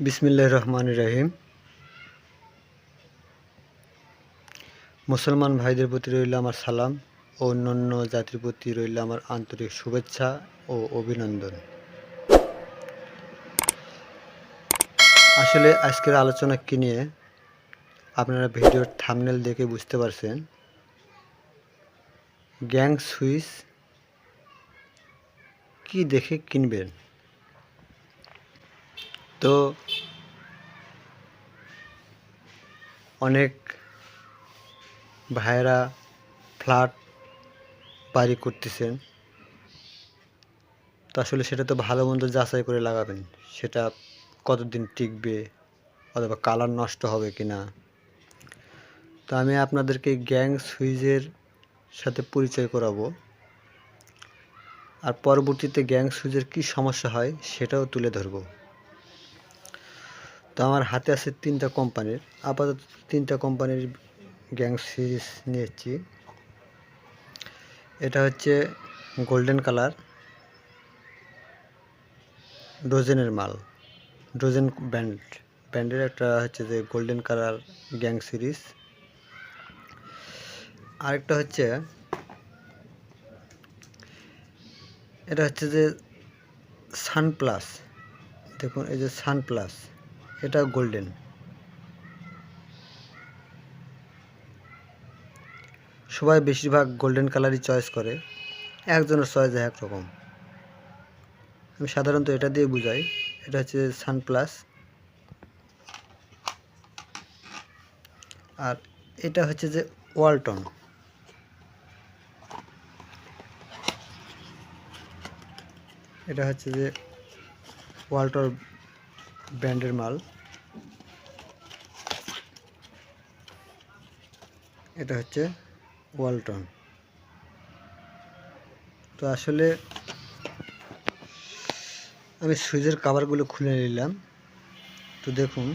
বিসমিল্লাহির রহমানির রহিম। মুসলমান ভাইদের প্রতি রইল আমার সালাম ও অন্যান্য জাতির প্রতি রইল আমার আন্তরিক শুভেচ্ছা ও অভিনন্দন। আসলে আজকের আলোচনা কি নিয়ে আপনারা ভিডিওর থাম্বনেল দেখে বুঝতে পারছেন। গ্যাং সুইচ কি দেখে কিনবেন। তো অনেক ভাইয়েরা ফ্ল্যাট বাড়ি করতেছেন, তো আসলে সেটা তো ভালো মন্দ যাচাই করে লাগাবেন, সেটা কতদিন টিকবে অথবা কালার নষ্ট হবে কিনা। তো আমি আপনাদেরকে গ্যাং সুইচের সাথে পরিচয় করাবো, আর পরবর্তীতে গ্যাং সুইচের কী সমস্যা হয় সেটাও তুলে ধরবো। তো আমার হাতে আছে 3টা কোম্পানির, আপাতত 3টা কোম্পানির গ্যাং সুইচ নিয়েছি। এটা হচ্ছে গোল্ডেন কালার, ডোজেনের মাল, ডোজেন ব্র্যান্ডের একটা হচ্ছে যে গোল্ডেন কালার গ্যাং সিরিজ। আরেকটা হচ্ছে এটা হচ্ছে যে সানপ্লাস। দেখুন এই যে সানপ্লাস, এটা গোল্ডেন। সবাই বেশিরভাগ গোল্ডেন কালারই চয়েস করে, একজনের চয়েস একরকম। আমি সাধারণত এটা দিয়ে বুঝাই। এটা হচ্ছে সানপ্লাস, আর এটা হচ্ছে যে ওয়ালটন। এটা হচ্ছে যে ওয়ালটন ব্র্যান্ডের মাল। এটা হচ্ছে ওয়ালটন। তো আসলে আমি সুইচের কভারগুলো খুলে নিলাম। তো দেখুন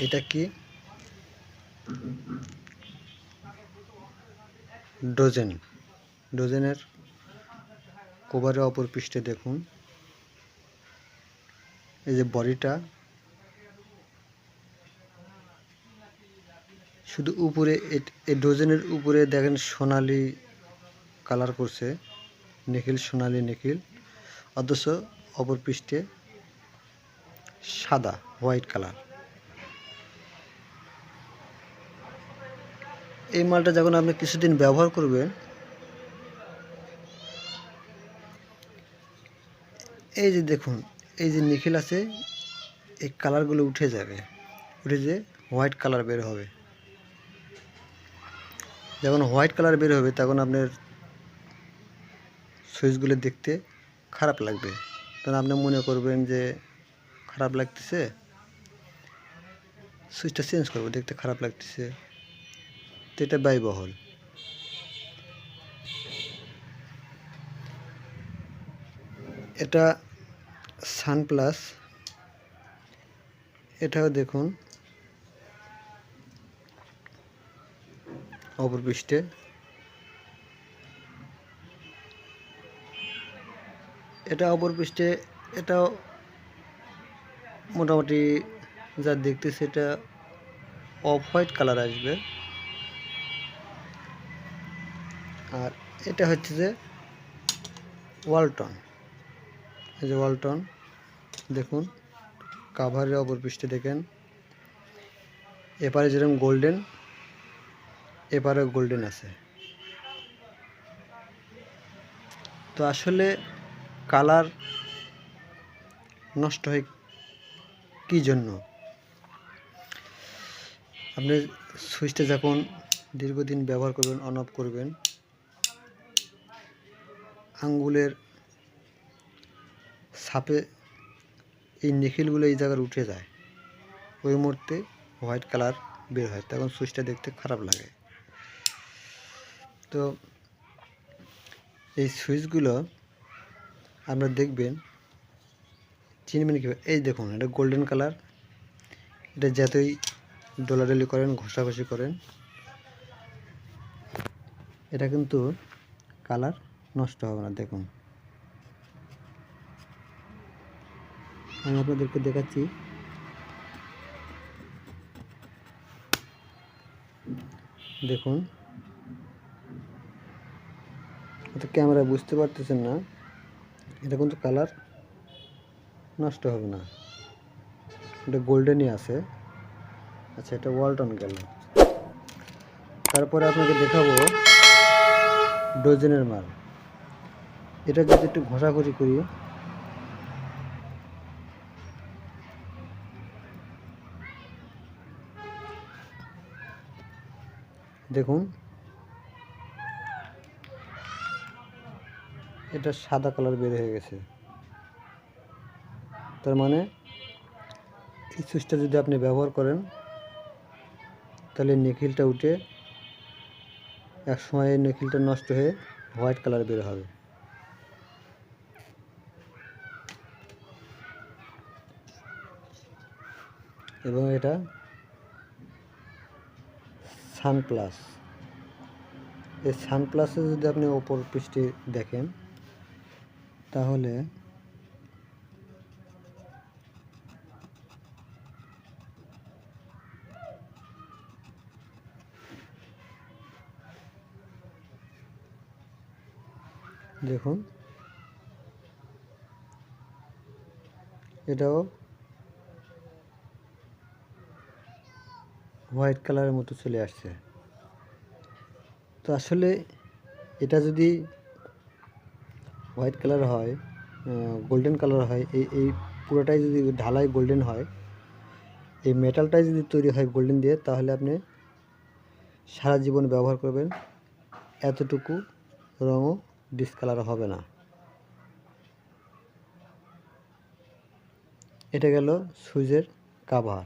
এটা কি, ডোজেনের কভারের অপর পৃষ্ঠে দেখুন এই যে বডিটা, শুধু উপরে এই ডোজেনের উপরে দেখেন সোনালি কালার করছে, নিখিল, সোনালি নিখিল, অথচ অপর পৃষ্ঠে সাদা হোয়াইট কালার। এই মালটা যখন আপনি কিছুদিন ব্যবহার করবেন, এই যে দেখুন এই যে নিখিল আছে, এই কালারগুলো উঠে যাবে, উঠে যে হোয়াইট কালার বের হবে। যখন হোয়াইট কালার বের হবে তখন আপনার সুইচগুলো দেখতে খারাপ লাগবে। তখন আপনি মনে করবেন যে খারাপ লাগতেছে, সুইচটা চেঞ্জ করবো, দেখতে খারাপ লাগতেছে। তো এটা ব্যয়বহুল। এটা সানপ্লাস, এটাও দেখুন অপর পৃষ্ঠে। এটা অপর পৃষ্ঠে, এটাও মোটামুটি যা দেখতেছি এটা অফ হোয়াইট কালার আসবে। আর এটা হচ্ছে যে ওয়ালটন। এই যে ওয়ালটন দেখুন কাভারের অপর পৃষ্ঠে দেখেন, এপারে যেরকম গোল্ডেন, এপারে গোল্ডেন আছে। তো আসলে কালার নষ্ট হয় কী জন্য? আপনি সুইচটা যখন দীর্ঘদিন ব্যবহার করবেন, অন অফ করবেন, আঙ্গুলের ছাপে এই নিখিলগুলো এই জায়গায় উঠে যায়, ওই মুহূর্তে হোয়াইট কালার বের হয়, তখন সুইচটা দেখতে খারাপ লাগে। তো এই সুইচগুলো আপনারা দেখবেন, চিনবেন কীভাবে? এই দেখুন এটা গোল্ডেন কালার, এটা যতই ডলাডলি করেন, ঘষাঘষি করেন, এটা কিন্তু কালার নষ্ট হবে না। দেখুন আমি আপনাদেরকে দেখাচ্ছি। দেখুন, এটা ক্যামেরা বুঝতে পারতেছেন না, এটা কিন্তু কালার নষ্ট হবে না, এটা গোল্ডেনই আছে। আচ্ছা, এটা ওয়ালটন গেল। তারপরে আপনাকে দেখাবো ডজনের মাল। এটা যদি একটু ঘষাঘষি করি, দেখুন এটা সাদা কালার বের হয়ে গেছে। তার মানে এই সুইচটা যদি আপনি ব্যবহার করেন তাহলে নিখিলটা উঠে এক সময় নিখিলটা নষ্ট হয়ে হোয়াইট কালার বের হবে। এবং এটা সানপ্লাস। এই সানপ্লাসে যদি আপনি ওপর পৃষ্ঠে দেখেন তাহলে দেখুন এটাও হোয়াইট কালারের মতো চলে আসছে। তো আসলে এটা যদি হোয়াইট কালার হয়, গোল্ডেন কালার হয়, এই পুরোটাই যদি ঢালাই গোল্ডেন হয়, এই মেটালটাই যদি তৈরি হয় গোল্ডেন দিয়ে, তাহলে আপনি সারা জীবন ব্যবহার করবেন, এতটুকু রঙও ডিসকালার হবে না। এটা গেল সুইচের কাভার।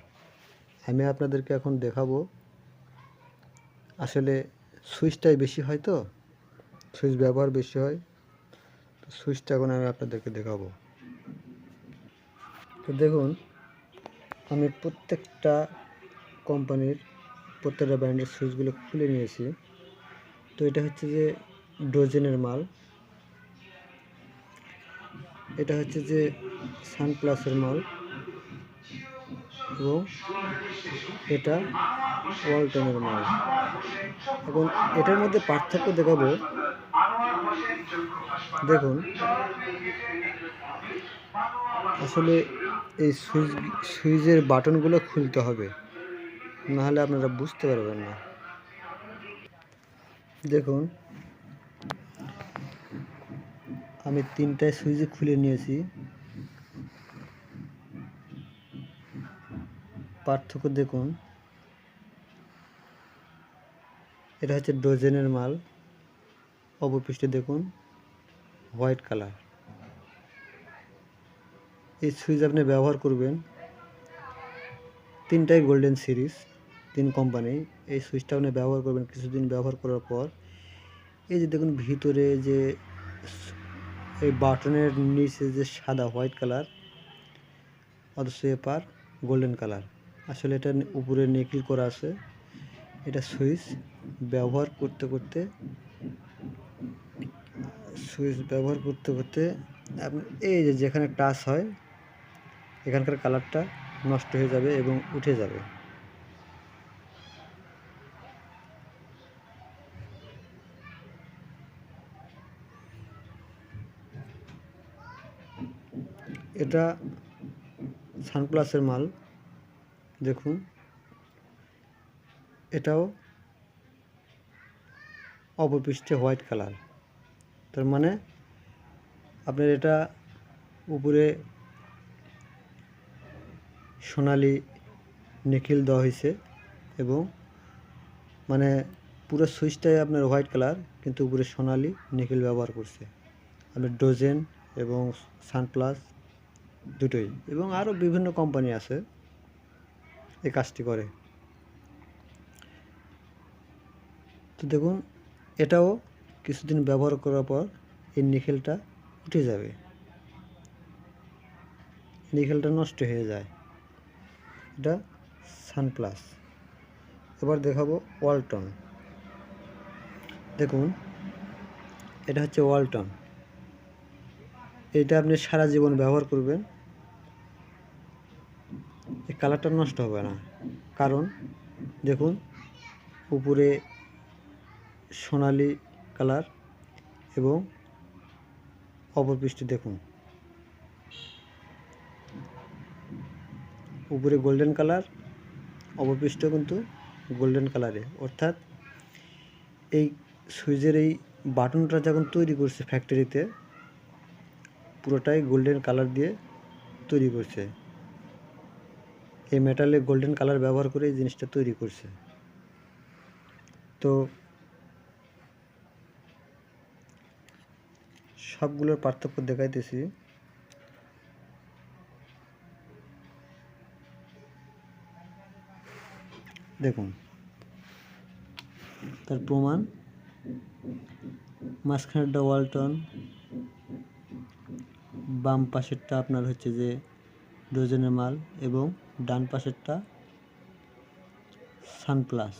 আমি আপনাদেরকে এখন দেখাবো, আসলে সুইচটাই বেশি হয়, তো সুইচ ব্যবহার বেশি হয়, তো সুইচটা এখন আমি আপনাদেরকে দেখাবো। তো দেখুন, আমি প্রত্যেকটা কোম্পানির প্রত্যেকটা ব্র্যান্ডের সুইচগুলো খুলে নিয়েছি। তো এটা হচ্ছে যে ডজনের মাল, এটা হচ্ছে যে সানপ্লাসের মাল, এবং এটা ওয়ালটনের মাল। এখন এটার মধ্যে পার্থক্য দেখাবো। দেখুন, আসলে এই সুইচের বাটনগুলো খুলতে হবে, নাহলে আপনারা বুঝতে পারবেন না। দেখুন, আমি 3টায় সুইচ খুলে নিয়েছি। পার্থক্য দেখুন, এটা হচ্ছে ডজনের মাল, অপপৃষ্ঠে দেখুন হোয়াইট কালার। এই সুইচ আপনি ব্যবহার করবেন, 3টাই গোল্ডেন সিরিজ, 3 কোম্পানি। এই সুইচটা আপনি ব্যবহার করবেন, কিছুদিন ব্যবহার করার পর এই যে দেখুন ভিতরে যে এই বাটনের নিচে যে সাদা হোয়াইট কালার, অথচ এপার গোল্ডেন কালার। আসলে এটা উপরে নিকেল করা আছে। এটা সুইচ ব্যবহার করতে করতে আপনি এই যে যেখানে টাচ হয় এখানকার কালারটা নষ্ট হয়ে যাবে এবং উঠে যাবে। এটা সানপ্লাসের মাল, দেখুন এটাও অপপৃষ্ঠে হোয়াইট কালার। তার মানে আপনার এটা উপরে সোনালি নিকেল দেওয়া হয়েছে, এবং মানে পুরো সুইচটাই আপনার হোয়াইট কালার, কিন্তু উপরে সোনালি নিকেল ব্যবহার করছে। আপনার ডোজেন এবং সানপ্লাস দুটোই, এবং আরও বিভিন্ন কোম্পানি আছে এই কাজটি করে। তো দেখুন, এটাও কিছুদিন ব্যবহার করার পর এই নিকেলটা উঠে যাবে, নিকেলটা নষ্ট হয়ে যায়। এটা সানপ্লাস। এবার দেখাবো ওয়ালটন। দেখুন, এটা হচ্ছে ওয়ালটন। এটা আপনি সারা জীবন ব্যবহার করবেন, কালারটা নষ্ট হবে না। কারণ দেখুন উপরে সোনালি কালার এবং অপর পৃষ্ঠে দেখুন উপরে গোল্ডেন কালার, অপর পৃষ্ঠ কিন্তু গোল্ডেন কালারে। অর্থাৎ এই সুইচের এই বাটনটা যখন তৈরি করছে ফ্যাক্টরিতে পুরোটাই গোল্ডেন কালার দিয়ে তৈরি করছে। এই মেটালে গোল্ডেন কালার ব্যবহার করে এই জিনিসটা তৈরি করছে। তো সবগুলোর পার্থক্য দেখাইতেছি। দেখুন তার প্রমাণ, মাঝখানেরটা ওয়ালটন, বাম পাশেরটা আপনার হচ্ছে যে ডজনের মাল এবং ডান পাশেরটা সানপ্লাস।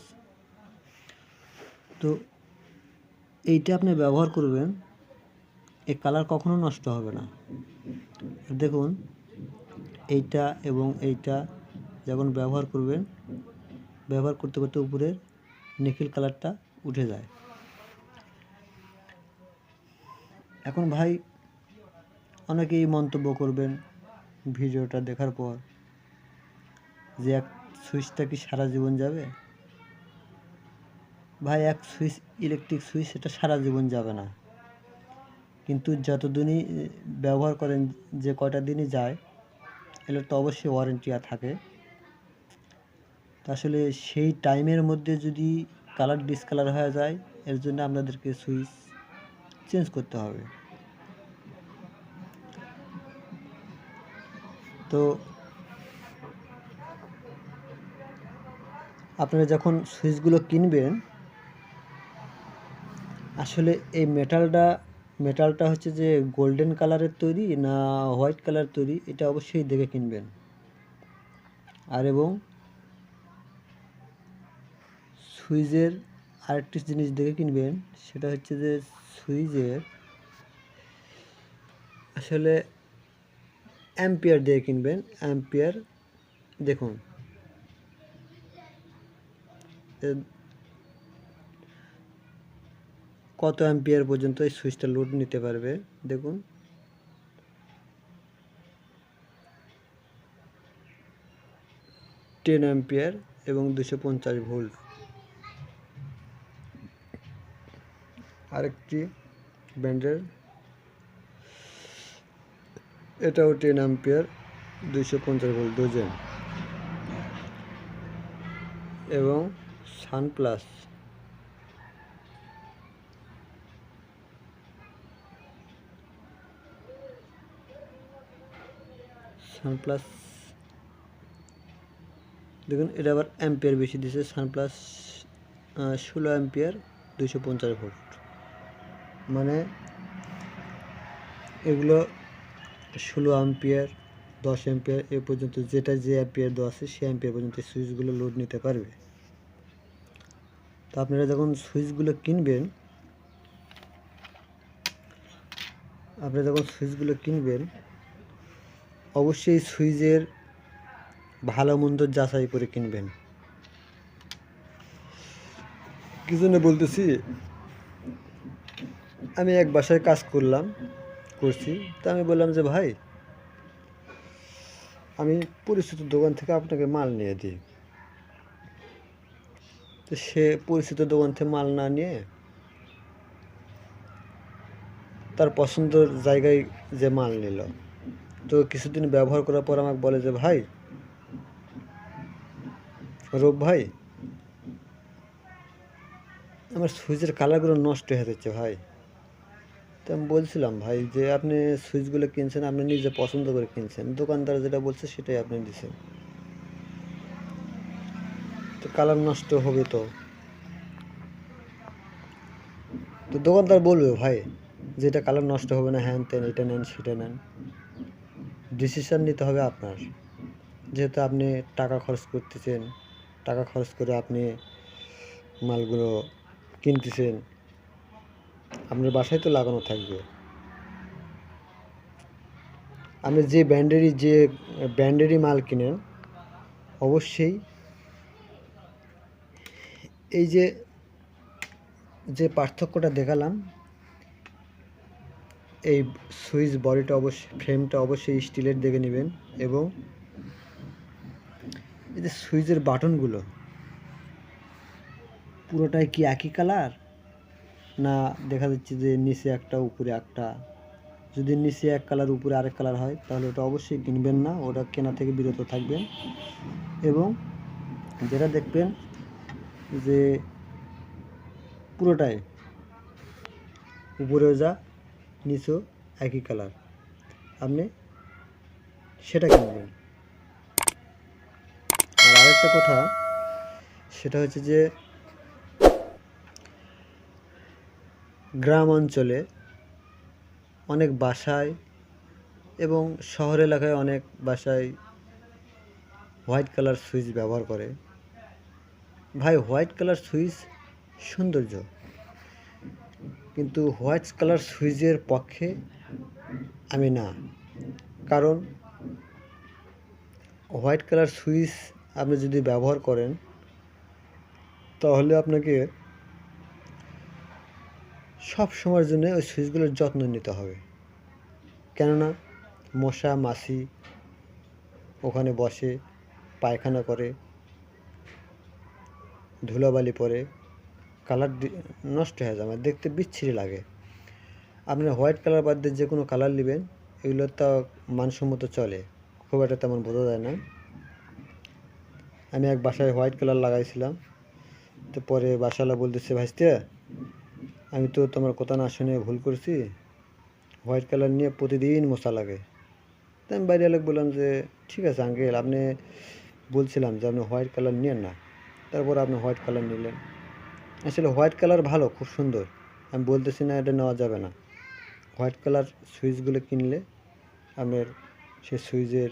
তো এইটা আপনি ব্যবহার করবেন, এই কালার কখনো নষ্ট হবে না। দেখুন এইটা এবং এইটা যখন ব্যবহার করবেন, ব্যবহার করতে করতে উপরের নিখিল কালারটা উঠে যায়। এখন ভাই অনেকেই মন্তব্য করবেন ভিডিওটা দেখার পর যে এক সুইচটা কি সারা জীবন যাবে? ভাই এক সুইচ, ইলেকট্রিক সুইচ, এটা সারা জীবন যাবে না, কিন্তু যতদিনই ব্যবহার করেন, যে কয়টা দিনই যায়, এগুলো তো অবশ্যই ওয়ারেন্টি থাকে। আসলে সেই টাইমের মধ্যে যদি কালার ডিসকালার হয়ে যায়, এর জন্য আপনাদেরকে সুইচ চেঞ্জ করতে হবে। তো আপনারা যখন সুইচগুলো কিনবেন, আসলে এই মেটালটা হচ্ছে যে গোল্ডেন কালারের তৈরি না হোয়াইট কালার তৈরি, এটা অবশ্যই দেখে কিনবেন। আর এবং সুইচের আরেকটি জিনিস দেখে কিনবেন, সেটা হচ্ছে যে সুইচের আসলে অ্যাম্পিয়ার দিয়ে কিনবেন। অ্যাম্পিয়ার দেখুন কত অ্যাম্পিয়ার পর্যন্ত এই সুইচটা লোড নিতে পারবে। দেখুন 10 অ্যাম্পিয়ার এবং 250 ভোল্ট। আরেকটি ব্র্যান্ডের, এটাও 10 অ্যাম্পিয়ার 250 ভোল্ট ডোজেন এবং সানপ্লাস দেখুন এটা আবার অ্যাম্পিয়ার বেশি দিয়েছে। Sunplus 16 ampere 250 volt. মানে এগুলো 16 অ্যাম্পিয়ার 10 অ্যাম্পিয়ার এ পর্যন্ত, যেটা যে অ্যাম্পিয়ার দেওয়া আছে সে অ্যাম্পিয়ার পর্যন্ত সুইচগুলো লোড নিতে পারবে। তো আপনারা যখন সুইচগুলো কিনবেন, অবশ্যই সুইচের ভালো মন্দ যাচাই করে কিনবেন। কি জন্য বলতেছি, আমি এক বাসায় কাজ করছি, তা আমি বললাম যে ভাই আমি পরিচিত দোকান থেকে আপনাকে মাল নিয়ে দিই। তো সে পরিচিত দোকান থেকে মাল না নিয়ে তার পছন্দের জায়গায় যে মাল নিল, তো কিছুদিন ব্যবহার করার পর আমাকে বলে যে ভাই, রূপ ভাই, আমার সুইচের কালারগুলো নষ্ট হয়ে যাচ্ছে ভাই। তো আমি বলছিলাম ভাই যে আপনি সুইচগুলো কিনছেন, আপনি নিজে পছন্দ করে কিনছেন, দোকানদার যেটা বলছে সেটাই আপনি দিচ্ছেন, তো কালার নষ্ট হবে। তো দোকানদার বলবে ভাই যেটা কালার নষ্ট হবে না, হ্যান তেন, এটা নেন সেটা নেন। ডিসিশান নিতে হবে আপনার, যেহেতু আপনি টাকা খরচ করতেছেন, টাকা খরচ করে আপনি মালগুলো কিনতেছেন, আপনার বাসায় তো লাগানো থাকবে। আপনি যে ব্র্যান্ডেরই মাল কিনেন, অবশ্যই এই যে যে পার্থক্যটা দেখালাম, এই সুইচ বডিটা অবশ্যই, ফ্রেমটা অবশ্যই স্টিলের দেখে নেবেন। এবং এই যে সুইচের বাটনগুলো পুরোটাই কি একই কালার, না দেখা যাচ্ছে যে নিচে একটা উপরে একটা? যদি নিচে এক কালার উপরে আরেক কালার হয় তাহলে ওটা অবশ্যই কিনবেন না, ওটা কেনা থেকে বিরত থাকবেন। এবং যেটা দেখবেন যে পুরোটাই উপরেও যা নিচেও একই কালার, আপনি সেটা কিনবেন। আর আরেকটা কথা, সেটা হচ্ছে যে গ্রাম অঞ্চলে অনেক বাসায় এবং শহর এলাকায় অনেক বাসায় হোয়াইট কালার সুইচ ব্যবহার করে। ভাই, হোয়াইট কালার সুইচ সৌন্দর্য, কিন্তু হোয়াইট কালার সুইচের পক্ষে আমি না। কারণ হোয়াইট কালার সুইচ আপনি যদি ব্যবহার করেন তাহলে আপনাকে সব সময়ের জন্য ওই সুইচগুলোর যত্ন নিতে হবে। কেননা মশা মাছি ওখানে বসে, পায়খানা করে, ধুলাবালি পড়ে, কালার নষ্ট হয়ে যায়, আমার দেখতে বিচ্ছিরি লাগে। আপনার হোয়াইট কালার বাদ দিয়ে যে কোনো কালার নেবেন, এগুলো তো মানসম্মত চলে, খুব একটা তেমন বোঝা যায় না। আমি এক বাসায় হোয়াইট কালার লাগাইছিলাম, তো পরে বাসাওয়ালা বলতেছে, ভাইস্তে আমি তো তোমার কথা না শুনে ভুল করছি, হোয়াইট কালার নিয়ে প্রতিদিন মশা লাগে। তো আমি বাইরে লোক বললাম যে ঠিক আছে আঙ্কেল, আপনি বলছিলাম যে আপনি হোয়াইট কালার নিয়েন না, তারপর আপনি হোয়াইট কালার নিলেন। আসলে হোয়াইট কালার ভালো, খুব সুন্দর, আমি বলতেছি না এটা নেওয়া যাবে না। হোয়াইট কালার সুইচগুলো কিনলে আপনার সে সুইচের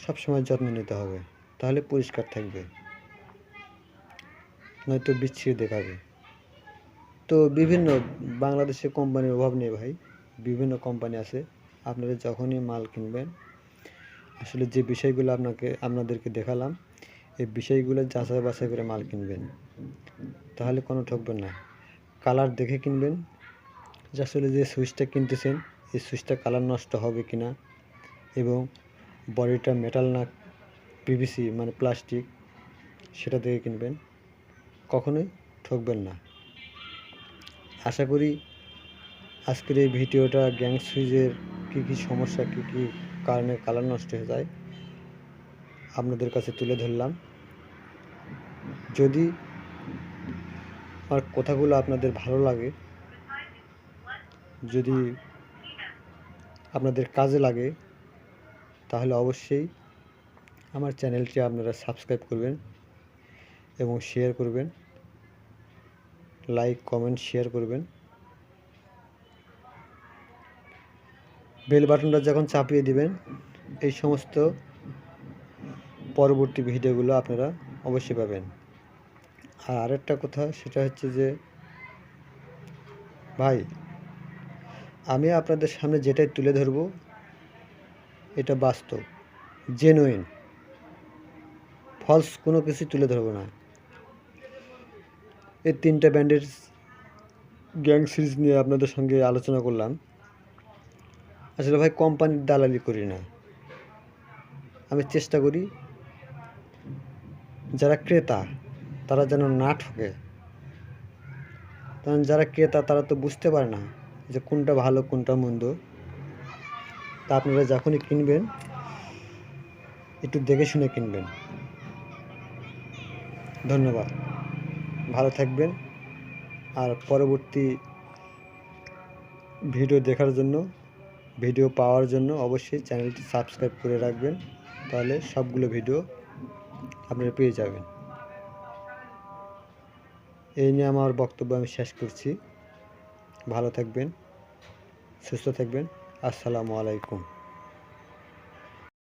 সবসময় যত্ন নিতে হবে, তাহলে পরিষ্কার থাকবে, নয়তো বিচ্ছিরি দেখাবে। তো বিভিন্ন বাংলাদেশে কোম্পানির অভাব নেই ভাই, বিভিন্ন কোম্পানি আছে। আপনারা যখনই মাল কিনবেন, আসলে যে বিষয়গুলো আপনাদেরকে দেখালাম, এই বিষয়গুলো যাচাই বাছাই করে মাল কিনবেন, তাহলে কোনো ঠকবেন না। কালার দেখে কিনবেন, যে আসলে যে সুইচটা কিনতেছেন এই সুইচটা কালার নষ্ট হবে কি না, এবং বডিটা মেটাল না পিভিসি মানে প্লাস্টিক, সেটা দেখে কিনবেন, কখনোই ঠকবেন না। আশা করি আজকের এই ভিডিওটা গ্যাং সুইচের কী কী সমস্যা, কী কী কারণে কালার নষ্ট হয়ে যায় আপনাদের কাছে তুলে ধরলাম। যদি আমার কথাগুলো আপনাদের ভালো লাগে, যদি আপনাদের কাজে লাগে, তাহলে অবশ্যই আমার চ্যানেলটি আপনারা সাবস্ক্রাইব করবেন এবং শেয়ার করবেন, লাইক কমেন্ট শেয়ার করবেন। বেল বাটনটা যখন চাপিয়ে দিবেন, এই সমস্ত পরবর্তী ভিডিওগুলো আপনারা অবশ্যই পাবেন। আর আরেকটা কথা, সেটা হচ্ছে যে ভাই, আমি আপনাদের সামনে যেটাই তুলে ধরব এটা বাস্তব, জেনুইন, ফলস কোনো কিছু তুলে ধরবো না। এই তিনটা ব্র্যান্ডের গ্যাং সিরিজ নিয়ে আপনাদের সঙ্গে আলোচনা করলাম। আসলে ভাই কোম্পানির দালালি করি না, আমি চেষ্টা করি যারা ক্রেতা তারা যেন না ঠকে। কারণ যারা ক্রেতা তারা তো বুঝতে পারে না যে কোনটা ভালো কোনটা মন্দ। তা আপনারা যখনই কিনবেন একটু দেখে শুনে কিনবেন। ধন্যবাদ, ভালো থাকবেন। আর পরবর্তী ভিডিও দেখার জন্য, ভিডিও পাওয়ার জন্য অবশ্যই চ্যানেলটি সাবস্ক্রাইব করে রাখবেন, তাহলে সবগুলো ভিডিও আপনারা পেয়ে যাবেন। এই নিয়ে আমার বক্তব্য আমি শেষ করছি। ভালো থাকবেন, সুস্থ থাকবেন। আসসালামু আলাইকুম।